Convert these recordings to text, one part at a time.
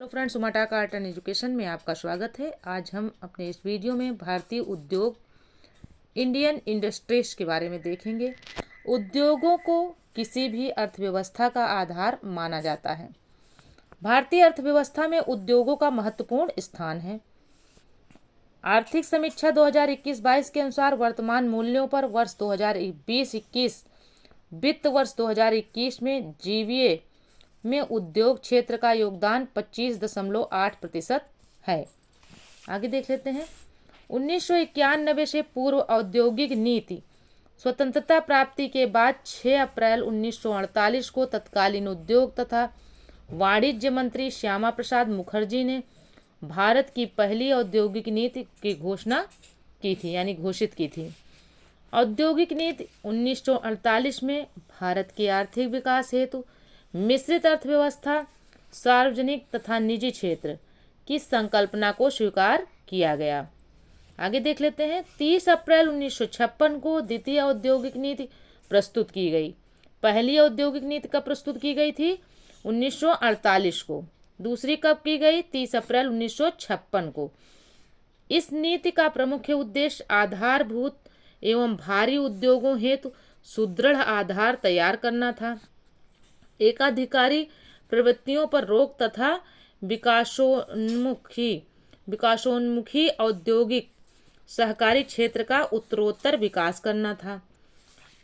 Hello friends, Umatak art and education में आपका स्वागत है। आज हम अपने इस वीडियो में भारतीय उद्योग इंडियन इंडस्ट्रीज के बारे में देखेंगे। उद्योगों को किसी भी अर्थव्यवस्था का आधार माना जाता है। भारतीय अर्थव्यवस्था में उद्योगों का महत्वपूर्ण स्थान है। आर्थिक समीक्षा 2021-22 के अनुसार वर्तमान मूल्यों पर वर्ष 2020-21 वित्त वर्ष 2021 में जीवीए में उद्योग क्षेत्र का योगदान 25.8% है। आगे देख लेते हैं। 1991 से पूर्व औद्योगिक नीति स्वतंत्रता प्राप्ति के बाद 6 अप्रैल 1948 को तत्कालीन उद्योग तथा वाणिज्य मंत्री श्यामा प्रसाद मुखर्जी ने भारत की पहली औद्योगिक नीति की घोषणा की थी, यानी घोषित की थी। औद्योगिक नीति 1948 में भारत के आर्थिक विकास हेतु मिश्रित अर्थव्यवस्था, सार्वजनिक तथा निजी क्षेत्र की संकल्पना को स्वीकार किया गया। आगे देख लेते हैं। 30 अप्रैल 1956 को द्वितीय औद्योगिक नीति प्रस्तुत की गई। पहली औद्योगिक नीति कब प्रस्तुत की गई थी? 1948 को। दूसरी कब की गई? 30 अप्रैल 1956 को। इस नीति का प्रमुख उद्देश्य आधारभूत एवं भारी उद्योगों हेतु सुदृढ़ आधार तैयार करना था। एकाधिकारी प्रवृत्तियों पर रोक तथा विकासोन्मुखी औद्योगिक सहकारी क्षेत्र का उत्तरोत्तर विकास करना था।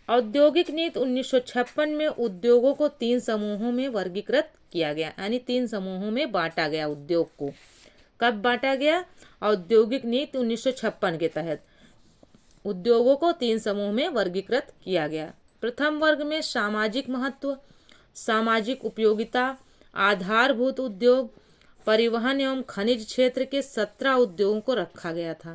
औद्योगिक नीति 1956 में उद्योगों को 3 समूहों में वर्गीकृत किया गया, यानी 3 समूहों में बांटा गया। उद्योग को कब बांटा गया? औद्योगिक नीति 1956 के तहत उद्योगों को 3 समूह में वर्गीकृत किया गया। प्रथम वर्ग में सामाजिक महत्व, सामाजिक उपयोगिता, आधारभूत उद्योग, परिवहन एवं खनिज क्षेत्र के 17 उद्योगों को रखा गया था।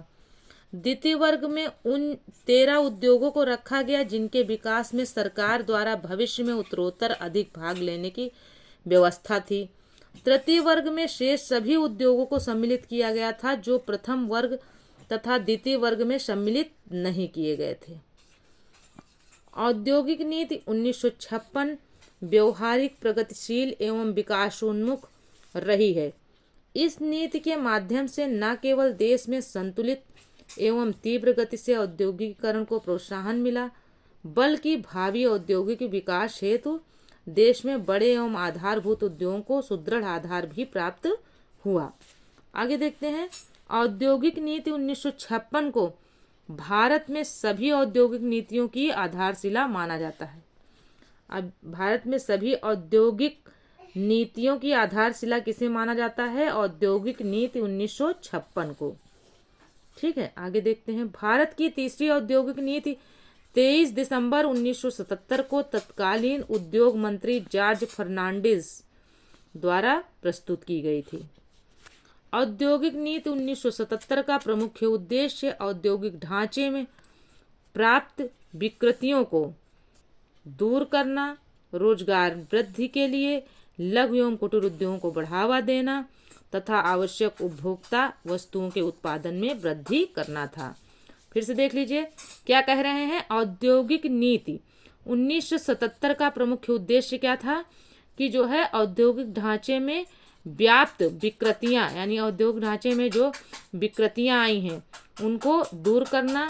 द्वितीय वर्ग में उन 13 उद्योगों को रखा गया जिनके विकास में सरकार द्वारा भविष्य में उत्तरोत्तर अधिक भाग लेने की व्यवस्था थी। तृतीय वर्ग में शेष सभी उद्योगों को सम्मिलित किया गया था जो प्रथम वर्ग तथा द्वितीय वर्ग में सम्मिलित नहीं किए गए थे। औद्योगिक नीति 1956 व्यवहारिक, प्रगतिशील एवं विकासोन्मुख रही है। इस नीति के माध्यम से न केवल देश में संतुलित एवं तीव्र गति से औद्योगिकीकरण को प्रोत्साहन मिला, बल्कि भावी औद्योगिक विकास हेतु देश में बड़े एवं आधारभूत उद्योगों को सुदृढ़ आधार भी प्राप्त हुआ। आगे देखते हैं। औद्योगिक नीति 1956 को भारत में सभी औद्योगिक नीतियों की आधारशिला माना जाता है। अब भारत में सभी औद्योगिक नीतियों की आधारशिला किसे माना जाता है? औद्योगिक नीति 1956 को। ठीक है, आगे देखते हैं। भारत की तीसरी औद्योगिक नीति 23 दिसंबर 1977 को तत्कालीन उद्योग मंत्री जॉर्ज फर्नांडिस द्वारा प्रस्तुत की गई थी। औद्योगिक नीति 1977 का प्रमुख उद्देश्य औद्योगिक ढांचे में प्राप्त विकृतियों को दूर करना, रोजगार वृद्धि के लिए लघु एवं कुटीर उद्योगों को बढ़ावा देना तथा आवश्यक उपभोक्ता वस्तुओं के उत्पादन में वृद्धि करना था। फिर से देख लीजिए क्या कह रहे हैं। औद्योगिक नीति 1977 का प्रमुख उद्देश्य क्या था? कि जो है औद्योगिक ढांचे में व्याप्त विकृतियां, यानी औद्योगिक ढांचे में जो विकृतियां आई हैं उनको दूर करना,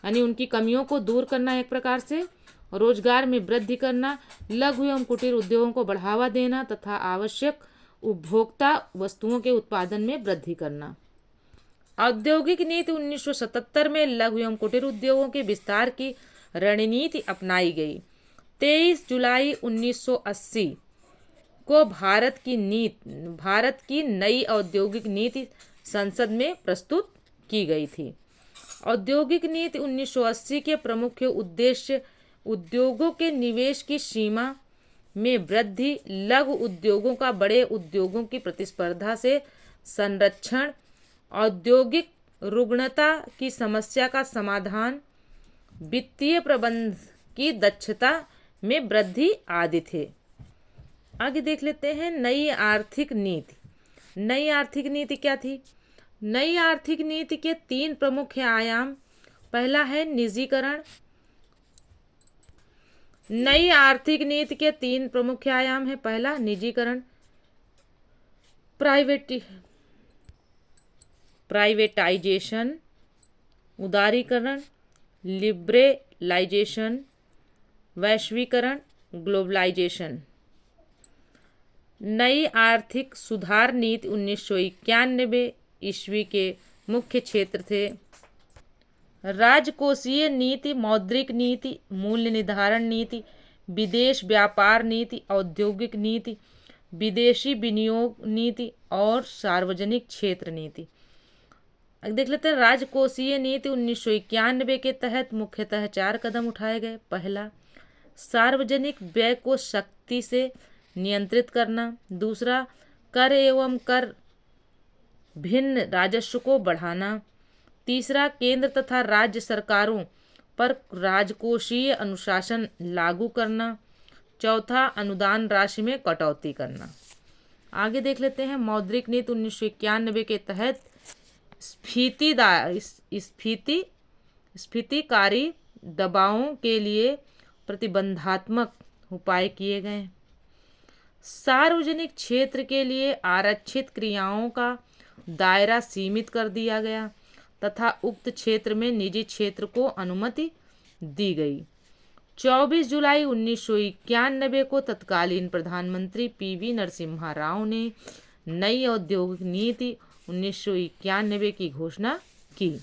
यानी उनकी कमियों को दूर करना एक प्रकार से, रोजगार में वृद्धि करना, लघु एवं कुटीर उद्योगों को बढ़ावा देना तथा आवश्यक उपभोक्ता वस्तुओं के उत्पादन में वृद्धि करना। औद्योगिक नीति 1977 में लघु एवं कुटीर उद्योगों के विस्तार की रणनीति अपनाई गई। 23 जुलाई 1980 को भारत की नई औद्योगिक नीति संसद में प्रस्तुत की गई थी। औद्योगिक नीति 1980 के प्रमुख उद्देश्य उद्योगों के निवेश की सीमा में वृद्धि, लघु उद्योगों का बड़े उद्योगों की प्रतिस्पर्धा से संरक्षण, औद्योगिक रुग्णता की समस्या का समाधान, वित्तीय प्रबंधन की दक्षता में वृद्धि आदि थे। आगे देख लेते हैं। नई आर्थिक नीति। नई आर्थिक नीति क्या थी? नई आर्थिक नीति के 3 प्रमुख आयाम। पहला है निजीकरण। नई आर्थिक नीति के 3 प्रमुख आयाम है। पहला निजीकरण, प्राइवेटाइजेशन, उदारीकरण, लिबरलाइजेशन, वैश्वीकरण, ग्लोबलाइजेशन। नई आर्थिक सुधार नीति 1991 ईस्वी के मुख्य क्षेत्र थे राजकोषीय नीति, मौद्रिक नीति, मूल्य निर्धारण नीति, विदेश व्यापार नीति, औद्योगिक नीति, विदेशी विनियोग नीति और सार्वजनिक क्षेत्र नीति। अब देख लेते हैं राजकोषीय नीति 1991 के तहत मुख्यतः 4 कदम उठाए गए। पहला, सार्वजनिक व्यय को सख्ती से नियंत्रित करना। दूसरा, कर एवं कर भिन्न राजस्व को बढ़ाना। तीसरा, केंद्र तथा राज्य सरकारों पर राजकोषीय अनुशासन लागू करना। चौथा, अनुदान राशि में कटौती करना। आगे देख लेते हैं मौद्रिक नीति 1991 के तहत स्फीतिकारी दबावों के लिए प्रतिबंधात्मक उपाय किए गए। सार्वजनिक क्षेत्र के लिए आरक्षित क्रियाओं का दायरा सीमित कर दिया गया तथा उक्त क्षेत्र में निजी क्षेत्र को अनुमति दी गई। 24 जुलाई 1991 को तत्कालीन प्रधानमंत्री पीवी नरसिम्हा राव ने नई औद्योगिक नीति 1991 की घोषणा की।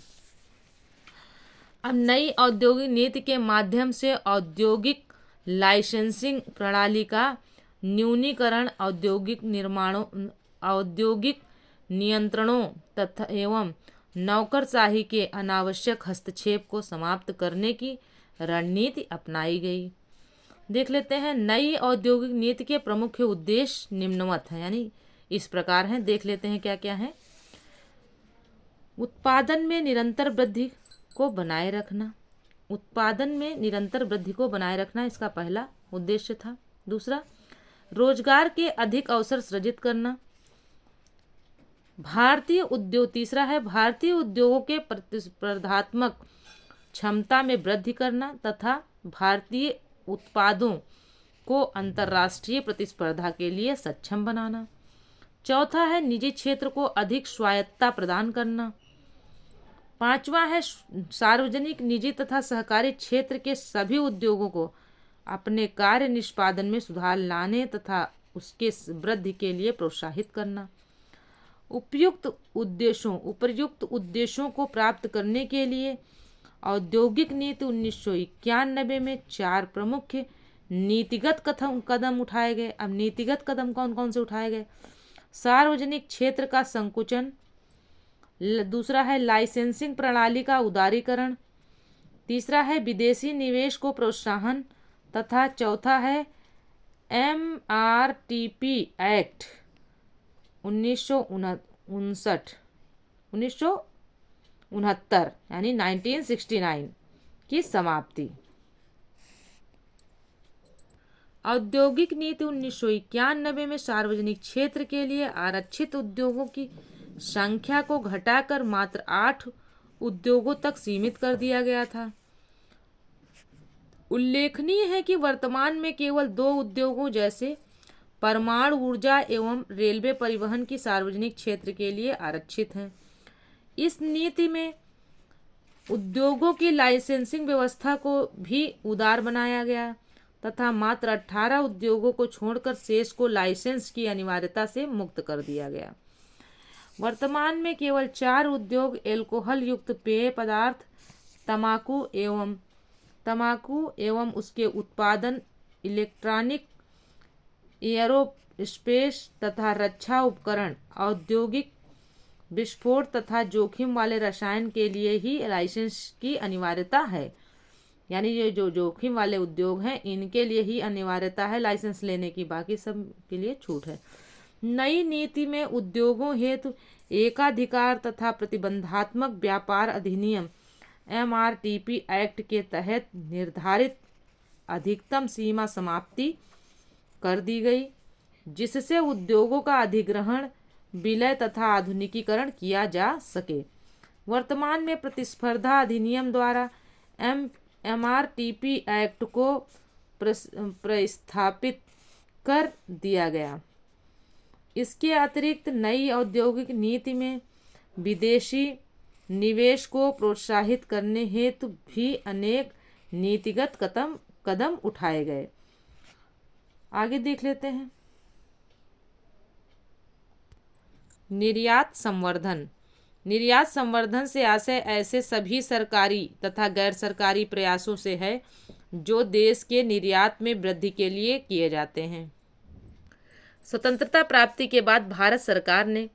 अब नई औद्योगिक नीति के माध्यम से औद्योगिक लाइसेंसिंग प्रणाली का न्यूनीकरण, औद्योगिक नियंत्रणों तथा एवं नौकरशाही के अनावश्यक हस्तक्षेप को समाप्त करने की रणनीति अपनाई गई। देख लेते हैं नई औद्योगिक नीति के प्रमुख उद्देश्य निम्नवत हैं, यानी इस प्रकार हैं। देख लेते हैं क्या क्या है। उत्पादन में निरंतर वृद्धि को बनाए रखना। उत्पादन में निरंतर वृद्धि को बनाए रखना इसका पहला उद्देश्य था। दूसरा, रोजगार के अधिक अवसर सृजित करना। तीसरा है भारतीय उद्योगों के प्रतिस्पर्धात्मक क्षमता में वृद्धि करना तथा भारतीय उत्पादों को अंतर्राष्ट्रीय प्रतिस्पर्धा के लिए सक्षम बनाना। चौथा है निजी क्षेत्र को अधिक स्वायत्तता प्रदान करना। पांचवा है सार्वजनिक, निजी तथा सहकारी क्षेत्र के सभी उद्योगों को अपने कार्य निष्पादन में सुधार लाने तथा उसके वृद्धि के लिए प्रोत्साहित करना। उपर्युक्त उद्देश्यों को प्राप्त करने के लिए औद्योगिक नीति 1991 में 4 प्रमुख नीतिगत कदम उठाए गए। अब नीतिगत कदम कौन कौन से उठाए गए? सार्वजनिक क्षेत्र का संकुचन। दूसरा है लाइसेंसिंग प्रणाली का उदारीकरण। तीसरा है विदेशी निवेश को प्रोत्साहन तथा चौथा है MRTP एक्ट 1969 यानी 1969 की समाप्ति। औद्योगिक नीति 1991 में सार्वजनिक क्षेत्र के लिए आरक्षित उद्योगों की संख्या को घटाकर मात्र 8 उद्योगों तक सीमित कर दिया गया था। उल्लेखनीय है कि वर्तमान में केवल 2 उद्योगों जैसे परमाणु ऊर्जा एवं रेलवे परिवहन की सार्वजनिक क्षेत्र के लिए आरक्षित हैं। इस नीति में उद्योगों की लाइसेंसिंग व्यवस्था को भी उदार बनाया गया तथा मात्र 18 उद्योगों को छोड़कर शेष को लाइसेंस की अनिवार्यता से मुक्त कर दिया गया। वर्तमान में केवल 4 उद्योग एल्कोहल युक्त पेय पदार्थ, तंबाकू एवं उसके उत्पादन, इलेक्ट्रॉनिक, एयरोस्पेस तथा रक्षा उपकरण, औद्योगिक विस्फोट तथा जोखिम वाले रसायन के लिए ही लाइसेंस की अनिवार्यता है। यानी ये जो जोखिम वाले उद्योग हैं इनके लिए ही अनिवार्यता है लाइसेंस लेने की, बाकी सब के लिए छूट है। नई नीति में उद्योगों हेतु एकाधिकार तथा प्रतिबंधात्मक व्यापार अधिनियम MRTP एक्ट के तहत निर्धारित अधिकतम सीमा समाप्ति कर दी गई, जिससे उद्योगों का अधिग्रहण, विलय तथा आधुनिकीकरण किया जा सके। वर्तमान में प्रतिस्पर्धा अधिनियम द्वारा MRTP एक्ट को प्रस्थापित कर दिया गया। इसके अतिरिक्त नई औद्योगिक नीति में विदेशी निवेश को प्रोत्साहित करने हेतु भी अनेक नीतिगत कदम उठाए गए। आगे देख लेते हैं। निर्यात संवर्धन। निर्यात संवर्धन से आशय ऐसे सभी सरकारी तथा गैर सरकारी प्रयासों से है जो देश के निर्यात में वृद्धि के लिए किए जाते हैं। स्वतंत्रता प्राप्ति के बाद भारत सरकार ने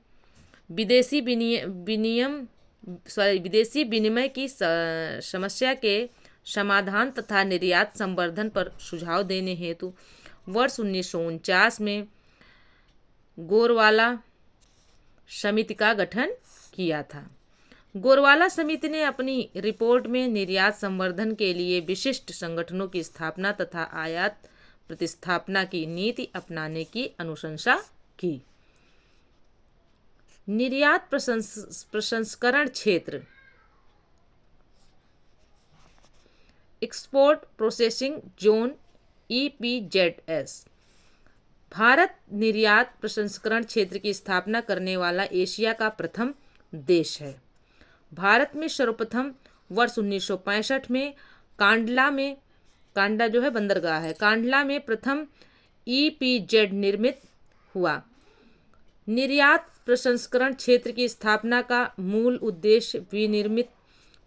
विदेशी विनिमय की समस्या के समाधान तथा निर्यात संवर्धन पर सुझाव देने हेतु वर्ष 1949 में गोरवाला समिति का गठन किया था। गोरवाला समिति ने अपनी रिपोर्ट में निर्यात संवर्धन के लिए विशिष्ट संगठनों की स्थापना तथा आयात प्रतिस्थापना की नीति अपनाने की अनुशंसा की। निर्यात प्रसंस्करण क्षेत्र, export processing zone EPZS, Bharat निर्यात प्रसंस्करण क्षेत्र की स्थापना करने वाला एशिया का प्रथम देश है। भारत में सर्वप्रथम वर्ष 1965 में कांडला जो है बंदरगाह है, कांडला में प्रथम EPZ निर्मित हुआ। निर्यात प्रसंस्करण क्षेत्र की स्थापना का मूल उद्देश्य विनिर्मित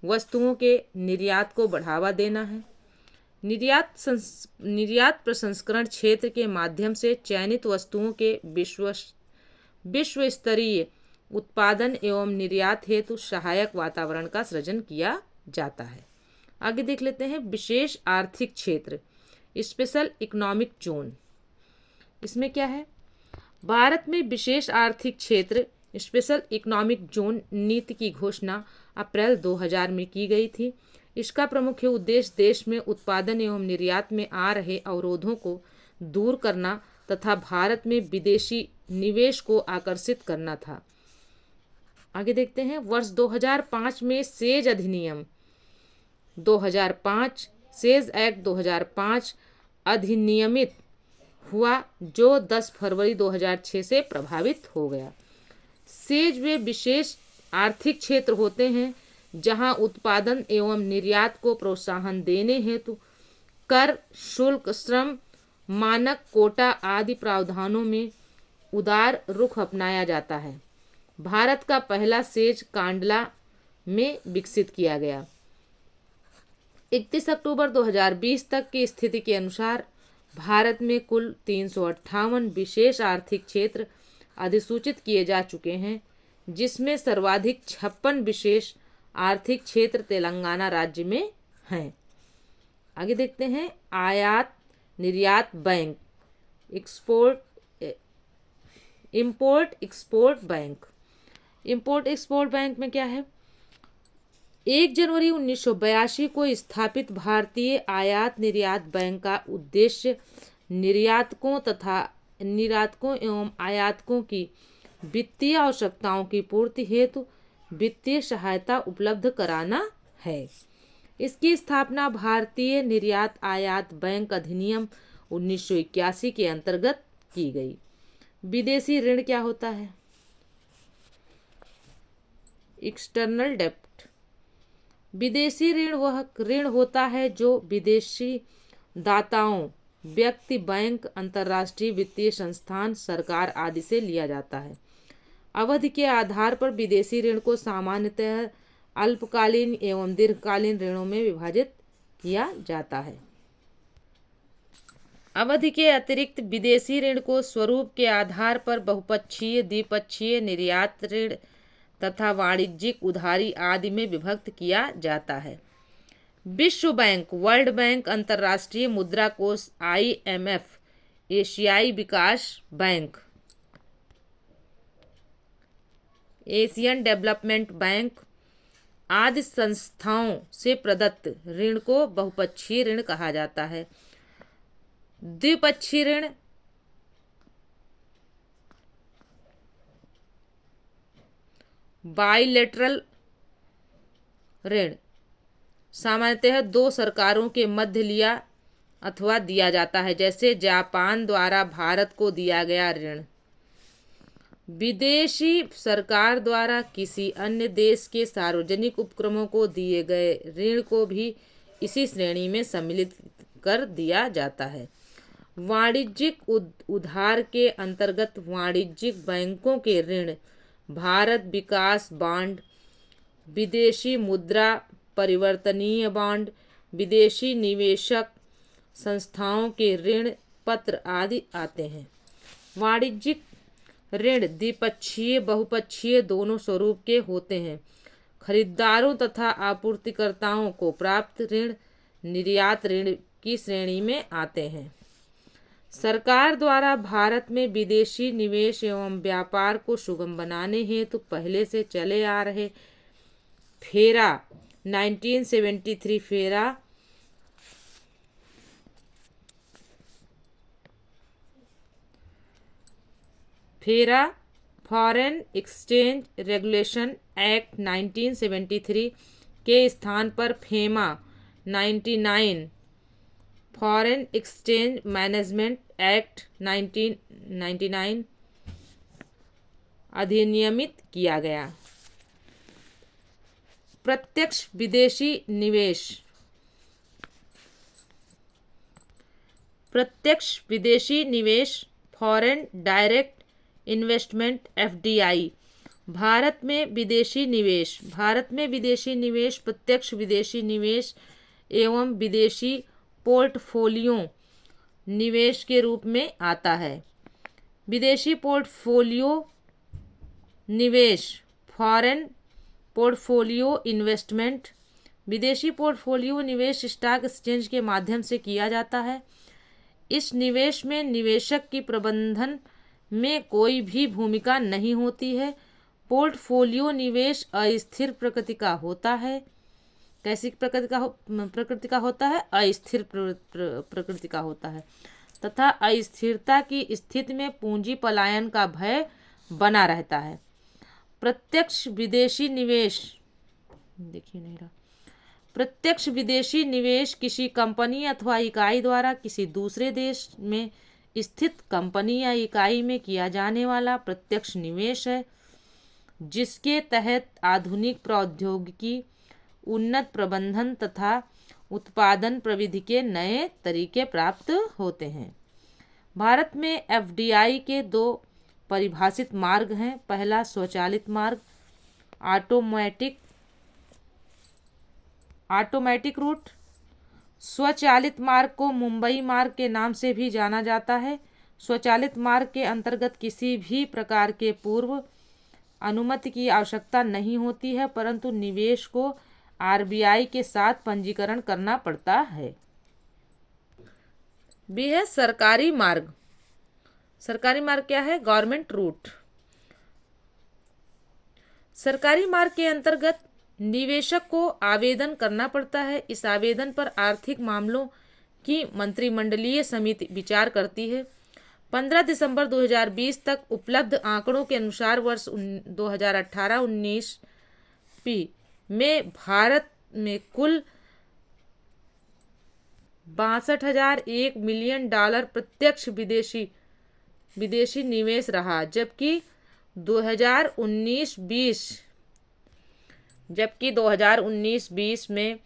वस्तुओं के निर्यात को बढ़ावा देना है। निर्यात प्रसंस्करण क्षेत्र के माध्यम से चयनित वस्तुओं के विश्व स्तरीय उत्पादन एवं निर्यात हेतु सहायक वातावरण का सृजन किया जाता है। आगे देख लेते हैं। विशेष आर्थिक क्षेत्र, स्पेशल इकोनॉमिक जोन, इसमें क्या है? भारत में विशेष आर्थिक क्षेत्र स्पेशल इकोनॉमिक जोन नीति की घोषणा अप्रैल 2000 में की गई थी। इसका प्रमुख उद्देश्य देश में उत्पादन एवं निर्यात में आ रहे अवरोधों को दूर करना तथा भारत में विदेशी निवेश को आकर्षित करना था। आगे देखते हैं। वर्ष 2005 में सेज अधिनियम 2005 सेज एक्ट 2005 अधिनियमित हुआ जो 10 फरवरी 2006 से प्रभावित हो गया। सेज वे विशेष आर्थिक क्षेत्र होते हैं जहां उत्पादन एवं निर्यात को प्रोत्साहन देने हेतु कर, शुल्क, श्रम, मानक, कोटा आदि प्रावधानों में उदार रुख अपनाया जाता है। भारत का पहला सेज कांडला में विकसित किया गया। 31 अक्टूबर 2020 तक की स्थिति के अनुसार भारत में कुल 358 विशेष आर्थिक क्षेत्र अधिसूचित किए जा चुके हैं, जिसमें सर्वाधिक 56 विशेष आर्थिक क्षेत्र तेलंगाना राज्य में हैं। आगे देखते हैं। आयात निर्यात bank, import export bank. Import export bank में क्या है? 1 जनवरी 1982 को स्थापित भारतीय आयात निर्यात बैंक का उद्देश्य निर्यातकों एवं आयातकों की वित्तीय आवश्यकताओं की पूर्ति हेतु वित्तीय सहायता उपलब्ध कराना है। इसकी स्थापना भारतीय निर्यात आयात बैंक अधिनियम 1981 के अंतर्गत की गई। विदेशी ऋण क्या होता है? एक्सटर्नल डेब्ट। विदेशी ऋण वह ऋण होता है जो विदेशी दाताओं, व्यक्ति, बैंक, अंतर्राष्ट्रीय वित्तीय संस्थान, सरकार आदि से लिया जाता है। अवधि के आधार पर विदेशी ऋण को सामान्यतः अल्पकालीन एवं दीर्घकालीन ऋणों में विभाजित किया जाता है। अवधि के अतिरिक्त विदेशी ऋण को स्वरूप के आधार पर बहुपक्षीय, द्विपक्षीय, निर्यात ऋण तथा वाणिज्यिक उधारी आदि में विभक्त किया जाता है। विश्व बैंक, वर्ल्ड बैंक, अंतर्राष्ट्रीय मुद्रा कोष IMF, एशियाई विकास बैंक, एशियन डेवलपमेंट बैंक आदि संस्थाओं से प्रदत्त ऋण को बहुपक्षीय ऋण कहा जाता है। द्विपक्षीय ऋण बाइलेटरल ऋण सामान्यतः 2 सरकारों के मध्य लिया अथवा दिया जाता है, जैसे जापान द्वारा भारत को दिया गया ऋण। विदेशी सरकार द्वारा किसी अन्य देश के सार्वजनिक उपक्रमों को दिए गए ऋण को भी इसी श्रेणी में सम्मिलित कर दिया जाता है। वाणिज्यिक उधार के अंतर्गत वाणिज्यिक बैंकों के ऋण, भारत विकास बांड, विदेशी मुद्रा परिवर्तनीय बांड, विदेशी निवेशक संस्थाओं के ऋण पत्र आदि आते हैं। वाणिज्यिक ऋण द्विपक्षीय बहुपक्षीय दोनों स्वरूप के होते हैं। खरीदारों तथा आपूर्तिकर्ताओं को प्राप्त ऋण निर्यात ऋण की श्रेणी में आते हैं। सरकार द्वारा भारत में विदेशी निवेश एवं व्यापार को सुगम बनाने हेतु पहले से चले आ रहे फेरा 1973 फेरा फॉरेन एक्सचेंज रेगुलेशन एक्ट 1973 के स्थान पर FEMA 99 foreign exchange management act 1999 अधिनियमित किया गया। प्रत्यक्ष विदेशी निवेश। प्रत्यक्ष विदेशी निवेश foreign direct investment FDI. Bharat में विदेशी निवेश प्रत्यक्ष विदेशी निवेश एवं विदेशी पोर्टफोलियो निवेश के रूप में आता है। विदेशी पोर्टफोलियो निवेश फॉरेन पोर्टफोलियो इन्वेस्टमेंट। विदेशी पोर्टफोलियो निवेश स्टॉक एक्सचेंज के माध्यम से किया जाता है। इस निवेश में निवेशक की प्रबंधन में कोई भी भूमिका नहीं होती है। पोर्टफोलियो निवेश अस्थिर प्रकृति का होता है। कैसी प्रकृति का होता है? अस्थिर प्रकृति का होता है तथा अस्थिरता की स्थिति में पूंजी पलायन का भय बना रहता है। प्रत्यक्ष विदेशी निवेश प्रत्यक्ष विदेशी निवेश किसी कंपनी अथवा इकाई द्वारा किसी दूसरे देश में स्थित कंपनी या इकाई में किया जाने वाला प्रत्यक्ष निवेश है, जिसके तहत आधुनिक प्रौद्योगिकी, उन्नत प्रबंधन तथा उत्पादन प्रविधि के नए तरीके प्राप्त होते हैं। भारत में एफडीआई के दो परिभाषित मार्ग हैं। पहला स्वचालित मार्ग ऑटोमेटिक रूट। स्वचालित मार्ग को मुंबई मार्ग के नाम से भी जाना जाता है। स्वचालित मार्ग के अंतर्गत किसी भी प्रकार के पूर्व अनुमति की आवश्यकता नहीं होती है, परंतु निवेश को आरबीआई के साथ पंजीकरण करना पड़ता है। भी है सरकारी मार्ग। सरकारी मार्ग क्या है? Government route. सरकारी मार्ग के अंतर्गत निवेशक को आवेदन करना पड़ता है। इस आवेदन पर आर्थिक मामलों की मंत्रिमंडलीय समिति विचार करती है। 15 दिसंबर 2020 तक उपलब्ध आंकड़ों के अनुसार वर्ष 2018-19 में भारत में कुल $62,001 मिलियन प्रत्यक्ष विदेशी निवेश रहा, जबकि 2019-20 में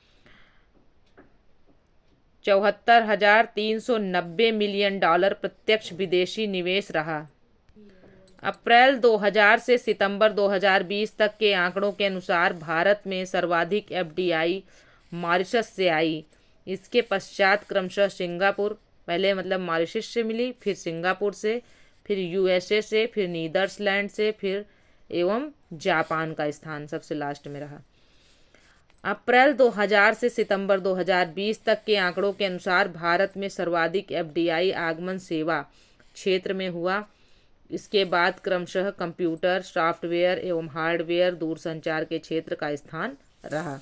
$74,390 मिलियन प्रत्यक्ष विदेशी निवेश रहा। अप्रैल 2000 से सितंबर 2020 तक के आंकड़ों के अनुसार भारत में सर्वाधिक एफडीआई मॉरिशस से आई। इसके पश्चात क्रमशः सिंगापुर, पहले मतलब मॉरिशस से मिली, फिर सिंगापुर से, फिर यूएसए से, फिर नीदरलैंड से, फिर एवं जापान का स्थान सबसे लास्ट में रहा। अप्रैल 2000 से सितंबर 2020 तक के आंकड़ों के अनुसार भारत में सर्वाधिक एफडीआई आगमन सेवा क्षेत्र में हुआ। इसके बाद क्रमशः कंप्यूटर, सॉफ्टवेयर एवं हार्डवेयर, दूरसंचार के क्षेत्र का स्थान रहा।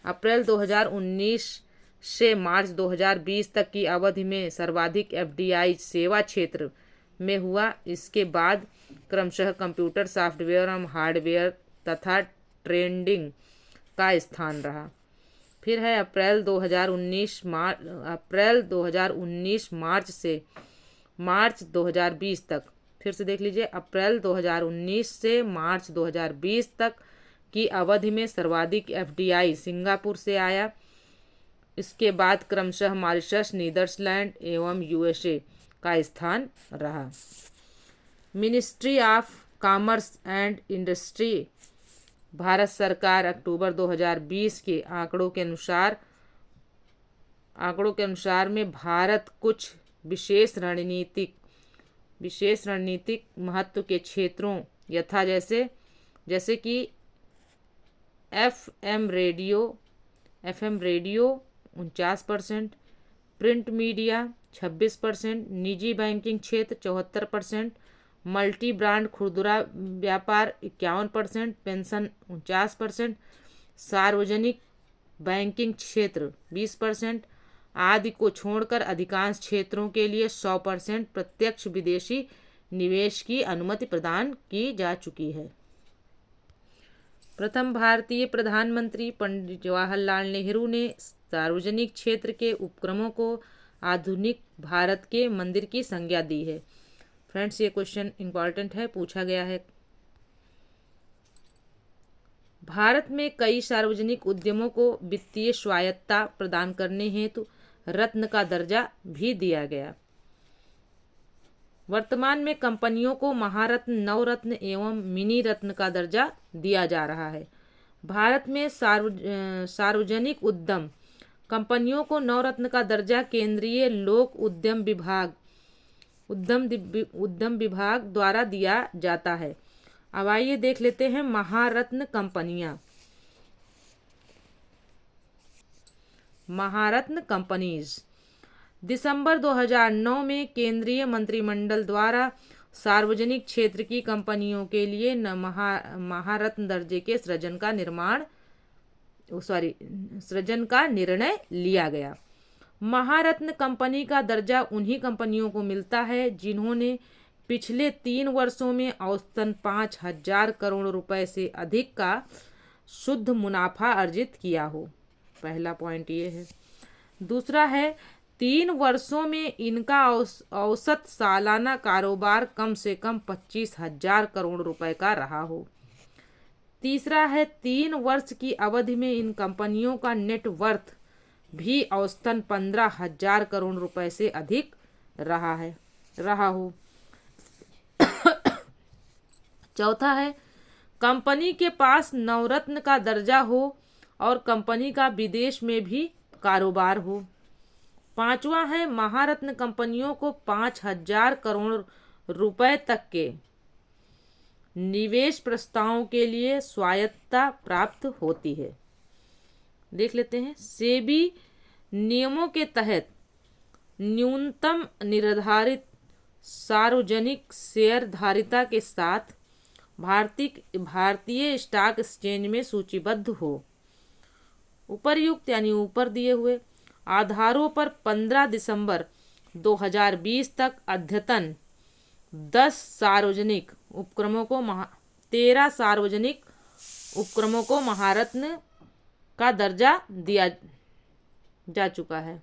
अप्रैल 2019 से मार्च 2020 तक की अवधि में सर्वाधिक एफडीआई सेवा क्षेत्र में हुआ। इसके बाद क्रमशः कंप्यूटर, सॉफ्टवेयर एवं हार्डवेयर तथा ट्रेडिंग का स्थान रहा। फिर है अप्रैल 2019 मार्च से मार्च 2020 तक फिर से देख लीजिए, अप्रैल 2019 से मार्च 2020 तक की अवधि में सर्वाधिक एफडीआई सिंगापुर से आया। इसके बाद क्रमशः मॉरिशस, नीदरलैंड एवं यूएसए का स्थान रहा। Ministry of commerce and industry, Bharat सरकार अक्टूबर 2020 के आंकड़ों के अनुसार में भारत कुछ विशेष रणनीतिक महत्व के क्षेत्रों यथा जैसे कि एफएम रेडियो 49%, प्रिंट मीडिया 26%, निजी बैंकिंग क्षेत्र 74%, मल्टी ब्रांड खुदरा व्यापार 51%, पेंशन 49%, सार्वजनिक बैंकिंग क्षेत्र 20% आदि को छोड़कर अधिकांश क्षेत्रों के लिए 100% प्रत्यक्ष विदेशी निवेश की अनुमति प्रदान की जा चुकी है। प्रथम भारतीय प्रधानमंत्री पंडित जवाहरलाल नेहरू ने सार्वजनिक क्षेत्र के उपक्रमों को आधुनिक भारत के मंदिर की संज्ञा दी है। फ्रेंड्स, ये क्वेश्चन इंपॉर्टेंट है, पूछा गया है। भारत में कई सार्वजनिक उद्यमों को वित्तीय स्वायत्तता प्रदान करने हेतु रत्न का दर्जा भी दिया गया। वर्तमान में कंपनियों को महारत्न, नवरत्न एवं मिनी रत्न का दर्जा दिया जा रहा है। भारत में सार्वजनिक उद्यम कंपनियों को नवरत्न का दर्जा केंद्रीय लोक उद्यम विभाग द्वारा दिया जाता है। अब आइए देख लेते हैं महारत्न कंपनियां। महारत्न कंपनीज दिसंबर 2009 में केंद्रीय मंत्रिमंडल द्वारा सार्वजनिक क्षेत्र की कंपनियों के लिए महारत्न दर्जे के सृजन का निर्णय लिया गया। महारत्न कंपनी का दर्जा उन्हीं कंपनियों को मिलता है जिन्होंने पिछले 3 वर्षों में औसतन 5,000 करोड़ रुपए से अधिक का शुद्ध मुनाफा अर्जित किया हो। पहला पॉइंट ये है। दूसरा है 3 वर्षों में इनका औसत सालाना कारोबार कम से कम 25,000 करोड़ रुपए का रहा हो। तीसरा है 3 वर्ष की अवधि में इन कंपनियों का नेटवर्थ भी औसतन 15,000 करोड़ रुपए से अधिक रहा हो। चौथा है कंपनी के पास नवरत्न का दर्जा हो और कंपनी का विदेश में भी कारोबार हो। पांचवा है महारत्न कंपनियों को 5,000 करोड़ रुपए तक के निवेश प्रस्तावों के लिए स्वायत्तता प्राप्त होती है। देख लेते हैं, सेबी नियमों के तहत न्यूनतम निर्धारित सार्वजनिक शेयरधारिता के साथ भारतीय स्टॉक एक्सचेंज में सूचीबद्ध हो। उपर्युक्त यानी ऊपर दिए हुए आधारों पर 15 दिसंबर 2020 तक अद्यतन 13 सार्वजनिक उपक्रमों को महारत्न का दर्जा दिया जा चुका है।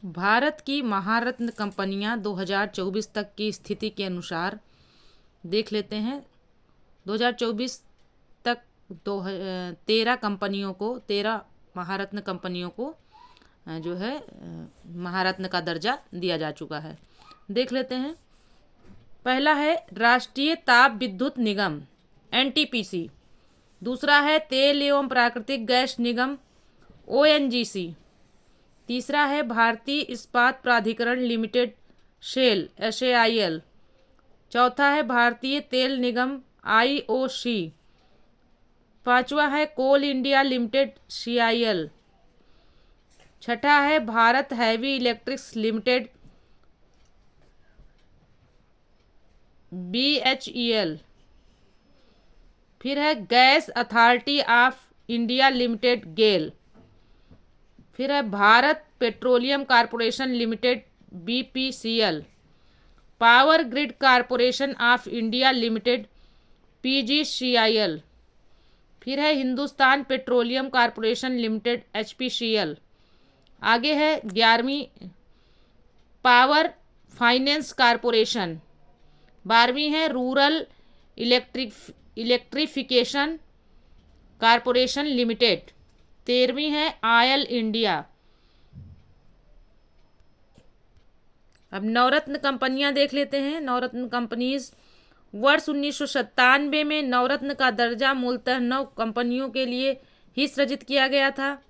भारत की महारत्न कंपनियां 2024 तक की स्थिति के अनुसार देख लेते हैं। 2024 तक 13 महारत्न कंपनियों को जो है महारत्न का दर्जा दिया जा चुका है। देख लेते हैं। पहला है राष्ट्रीय ताप विद्युत निगम एनटीपीसी। दूसरा है तेल एवं प्राकृतिक गैस निगम ओएनजीसी। तीसरा है भारतीय इस्पात प्राधिकरण लिमिटेड शेल SAIL। चौथा है भारतीय तेल निगम IOC। पांचवा है कोल इंडिया लिमिटेड CIL। छठा है Bharat heavy electrics limited BHEL। फिर है gas authority of India limited GAIL। फिर है Bharat petroleum corporation limited BPCL। Power grid corporation of India limited PGCIL। फिर है Hindustan petroleum corporation limited HPCL। आगे है 11वीं पावर फाइनेंस कॉरपोरेशन 12वीं है रूरल इलेक्ट्रिफिकेशन कारपोरेशन लिमिटेड। 13वीं है ऑयल इंडिया। अब नवरत्न कंपनियां देख लेते हैं। नवरत्न कंपनीज वर्ष 1997 में नवरत्न का दर्जा मूलतः 9 कंपनियों के लिए ही सृजित किया गया था।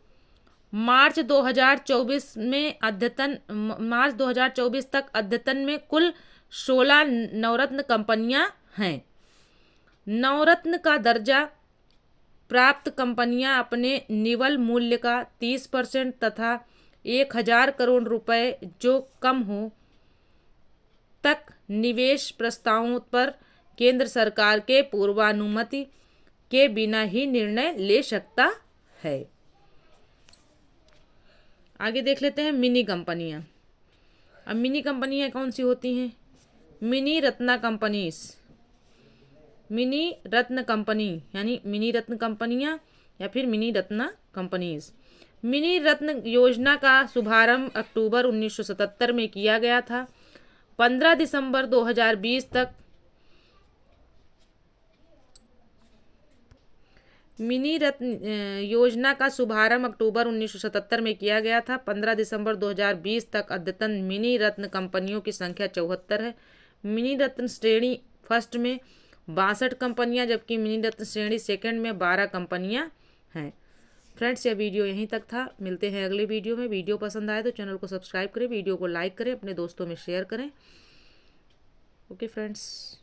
मार्च 2024 तक अद्यतन में कुल 16 नवरत्न कंपनियां हैं। नवरत्न का दर्जा प्राप्त कंपनियां अपने निवल मूल्य का 30% तथा 1000 करोड़ रुपए जो कम हो तक निवेश प्रस्तावों पर केंद्र सरकार के पूर्वानुमति के बिना ही निर्णय ले सकता है। आगे देख लेते हैं मिनी कंपनियां। अब मिनी कंपनियां कौन सी होती हैं? मिनी रत्न कंपनीज। मिनी रत्न कंपनी यानी मिनी रत्न कंपनियां या फिर मिनी रत्न कंपनीज। मिनी रत्न योजना का शुभारंभ अक्टूबर 1977 में किया गया था। 15 दिसंबर 2020 तक मिनी रत्न योजना का शुभारंभ अक्टूबर 1977 में किया गया था। 15 दिसंबर 2020 तक अद्यतन मिनी रत्न कंपनियों की संख्या 74 है। मिनी रत्न श्रेणी फर्स्ट में 62 कंपनियां जबकि मिनी रत्न श्रेणी सेकंड में 12 कंपनियां हैं। फ्रेंड्स, यह वीडियो यहीं तक था। मिलते हैं अगले वीडियो में। वीडियो पसंद आए तो चैनल को सब्सक्राइब करें, वीडियो को लाइक करें, अपने दोस्तों में शेयर करें। Okay friends.